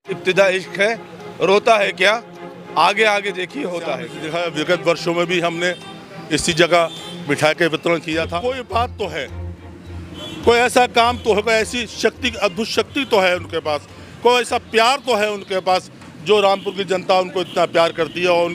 इब्तिदा इश्क है, रोता है क्या, आगे आगे देखिए होता है। विगत वर्षों में भी हमने इसी जगह मिठाई का वितरण किया था। कोई बात तो है, कोई ऐसा काम तो है, कोई ऐसी शक्ति, अद्भुत शक्ति तो है उनके पास, कोई ऐसा प्यार तो है उनके पास जो रामपुर की जनता उनको इतना प्यार करती है और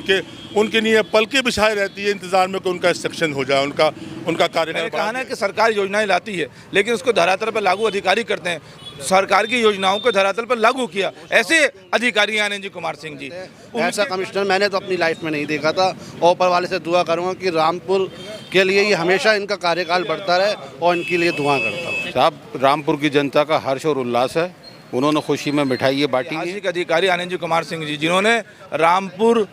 उनके लिए पलके बिछाई रहती है इंतजार में कि उनका सेक्शन हो जाए, उनका कार्यकाल। कहा ना कि सरकार योजनाएं लाती है लेकिन उसको धरातल पर लागू अधिकारी करते हैं। सरकार की योजनाओं को धरातल पर लागू किया ऐसे अधिकारी आनंद जी कुमार सिंह जी। ऐसा कमिश्नर मैंने तो अपनी लाइफ में नहीं देखा था और ऊपर वाले से दुआ करूंगा कि रामपुर के लिए ये हमेशा इनका कार्यकाल बढ़ता रहे और इनके लिए दुआ करता हूँ। साहब, रामपुर की जनता का हर्ष और उल्लास है, उन्होंने खुशी में मिठाई बांटी है। अधिकारी आनंद जी कुमार सिंह जी जिन्होंने रामपुर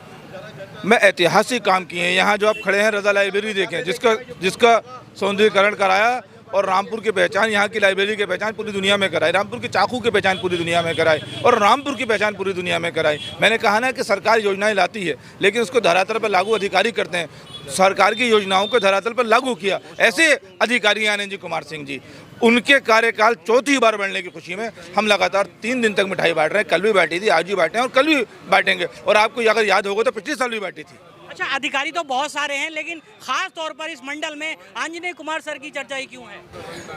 में ऐतिहासिक काम किए हैं। यहाँ जो आप खड़े हैं रजा लाइब्रेरी देखें जिसका सौंदर्यीकरण कराया और रामपुर की पहचान, यहाँ की लाइब्रेरी की पहचान पूरी दुनिया में कराई, रामपुर की चाकू की पहचान पूरी दुनिया में कराई और रामपुर की पहचान पूरी दुनिया में कराई। मैंने कहा ना कि सरकार योजनाएं लाती है लेकिन उसको धरातल पर लागू अधिकारी करते हैं। सरकार की योजनाओं को धरातल पर लागू किया ऐसे अधिकारी आनंद जी कुमार सिंह जी। उनके कार्यकाल चौथी बार बढ़ने की खुशी में हम लगातार 3 दिन तक मिठाई बांट रहे हैं। कल भी बांटी थी, आज भी बांटे हैं और कल भी बांटेंगे। और आपको अगर याद होगा तो पिछले साल भी बांटी थी। अच्छा, अधिकारी तो बहुत सारे हैं लेकिन खास तौर पर इस मंडल में आंजनेय कुमार सर की चर्चा ही क्यों है?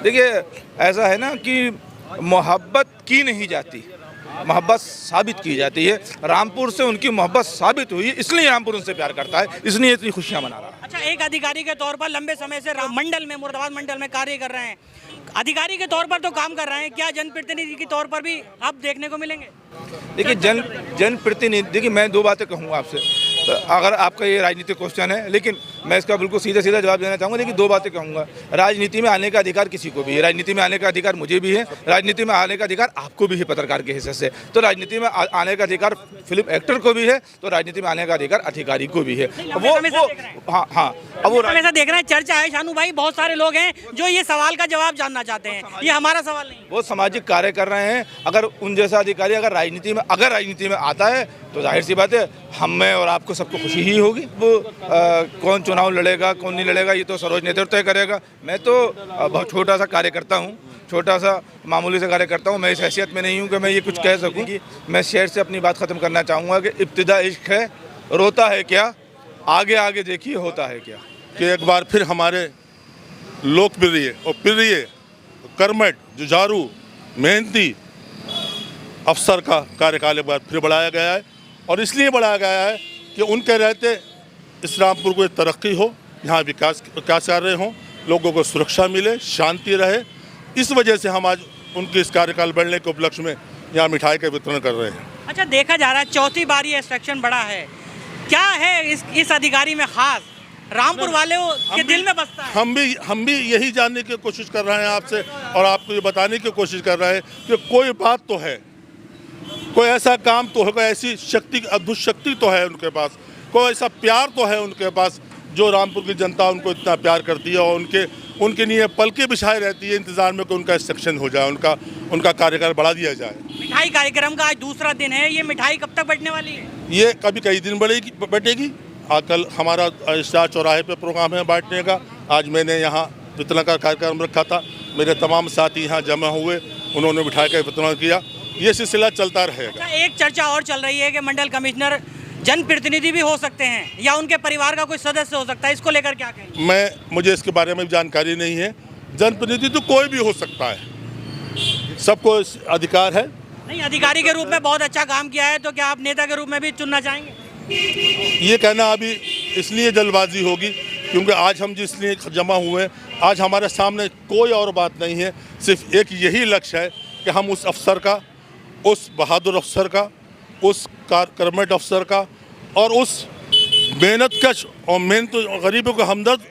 देखिए, ऐसा है ना कि मोहब्बत की नहीं जाती, मोहब्बत साबित की जाती है। रामपुर से उनकी मोहब्बत साबित हुई, इसलिए रामपुर उनसे प्यार करता है, इसलिए इतनी खुशियां मना रहा है। अच्छा, एक अधिकारी के तौर पर लंबे समय से मंडल में, मुरादाबाद मंडल में कार्य कर रहे हैं। अधिकारी के तौर पर तो काम कर रहे हैं, क्या जनप्रतिनिधि के तौर पर भी आप देखने को मिलेंगे? देखिए, जनप्रतिनिधि, देखिए मैं 2 बातें कहूँगा आपसे। तो अगर आपका ये राजनीतिक क्वेश्चन है लेकिन मैं इसका बिल्कुल सीधा जवाब देना चाहूँगा। लेकिन 2 बातें कहूँगा। राजनीति में आने का अधिकार किसी को भी है, राजनीति में आने का अधिकार मुझे भी है, राजनीति में आने का अधिकार आपको भी है पत्रकार के हिस्से से। तो राजनीति में आने का अधिकार फिल्म एक्टर को भी है, तो राजनीति में आने का अधिकार अधिकारी को भी है। वो हाँ, अब वो ऐसा देख रहे हैं, चर्चा है शानू भाई, बहुत सारे लोग हैं जो ये सवाल का जवाब जानना चाहते हैं। ये हमारा सवाल नहीं, वो सामाजिक कार्य कर रहे हैं। अगर उन जैसा अधिकारी अगर राजनीति में आता है तो जाहिर सी बात है हमें और आपको सबको खुशी ही होगी। वो कौन चुनाव लड़ेगा कौन नहीं लड़ेगा ये तो सर्वोच्च नेतृत्व तय करेगा। मैं तो बहुत छोटा सा कार्यकर्ता हूँ, छोटा सा मामूली से कार्य करता हूँ। मैं इस हैसियत में नहीं हूँ कि मैं ये कुछ कह सकूँ। कि मैं शेर से अपनी बात ख़त्म करना चाहूँगा कि इब्तिदा इश्क है, रोता है क्या, आगे आगे देखिए होता है क्या। कि एक बार फिर हमारे लोकप्रिय और प्रिय कर्मठ, जुझारू, मेहनती अफसर का कार्यकाल एक बार फिर बढ़ाया गया है। और इसलिए बढ़ाया गया है कि उनके रहते इस रामपुर को तरक्की हो, यहाँ विकास कार्य हों, लोगों को सुरक्षा मिले, शांति रहे। इस वजह से हम आज उनके इस कार्यकाल बढ़ने के उपलक्ष्य में यहाँ मिठाई का वितरण कर रहे हैं। अच्छा, देखा जा रहा है चौथी बार ये सेक्शन बढ़ा है, क्या है इस अधिकारी में खास, रामपुर वालों के दिल में बसता है? हम भी यही जानने की कोशिश कर रहे हैं आपसे और आपको ये बताने की कोशिश कर रहे हैं कि कोई बात तो है, कोई ऐसा काम तो है, कोई ऐसी शक्ति, अद्भुत शक्ति तो है उनके पास, कोई ऐसा प्यार तो है उनके पास जो रामपुर की जनता उनको इतना प्यार करती है और उनके लिए पलके बिछाई रहती है इंतजार में कि उनका सेक्शन हो जाए, उनका कार्यकाल बढ़ा दिया जाए। मिठाई कार्यक्रम का आज दूसरा दिन है, ये मिठाई कब तक बंटने वाली है? ये कई दिन बटेगी। कल हमारा स्टार चौराहे पे प्रोग्राम है बांटने का। आज मैंने यहाँ वितरण का कार्यक्रम रखा था, मेरे तमाम साथी यहाँ जमा हुए, उन्होंने मिठाई का वितरण किया। ये सिलसिला चलता रहेगा। एक चर्चा और चल रही है कि मंडल कमिश्नर जनप्रतिनिधि भी हो सकते हैं या उनके परिवार का कोई सदस्य हो सकता है, इसको लेकर क्या कहें? मुझे इसके बारे में जानकारी नहीं है। जनप्रतिनिधि तो कोई भी हो सकता है, सबको अधिकार है। नहीं, अधिकारी के रूप में बहुत अच्छा काम किया है, तो क्या आप नेता के रूप में भी चुनना चाहेंगे? ये कहना अभी इसलिए जल्दबाजी होगी क्योंकि आज हम जिसलिए जमा हुए हैं, आज हमारे सामने कोई और बात नहीं है। सिर्फ एक यही लक्ष्य है कि हम उस अफसर का, उस बहादुर अफसर का, उस कर्मठ अफसर का और उस मेहनतकश और गरीबों के हमदर्द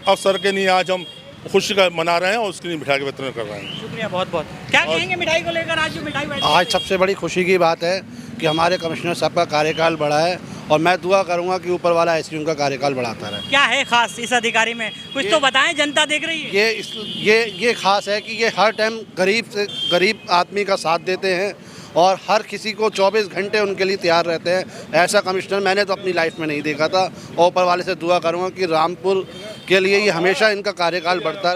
अफसर के लिए आज हम खुशी का मना रहे हैं और उसके लिए मिठाई का वितरण कर रहे हैं। शुक्रिया, बहुत बहुत। क्या कहेंगे मिठाई को लेकर? आज जो मिठाई आज सबसे बड़ी खुशी की बात है कि हमारे कमिश्नर साहब का कार्यकाल बढ़ा है और मैं दुआ करूंगा कि ऊपर वाला ऐसे उनका कार्यकाल बढ़ाता रहे। क्या है खास इस अधिकारी में, कुछ तो बताएं, जनता देख रही है। ये खास है कि ये हर टाइम गरीब आदमी का साथ देते हैं और हर किसी को 24 घंटे उनके लिए तैयार रहते हैं। ऐसा कमिश्नर मैंने तो अपनी लाइफ में नहीं देखा था और ऊपर वाले से दुआ करूंगा कि रामपुर के लिए ये हमेशा इनका कार्यकाल बढ़ता है।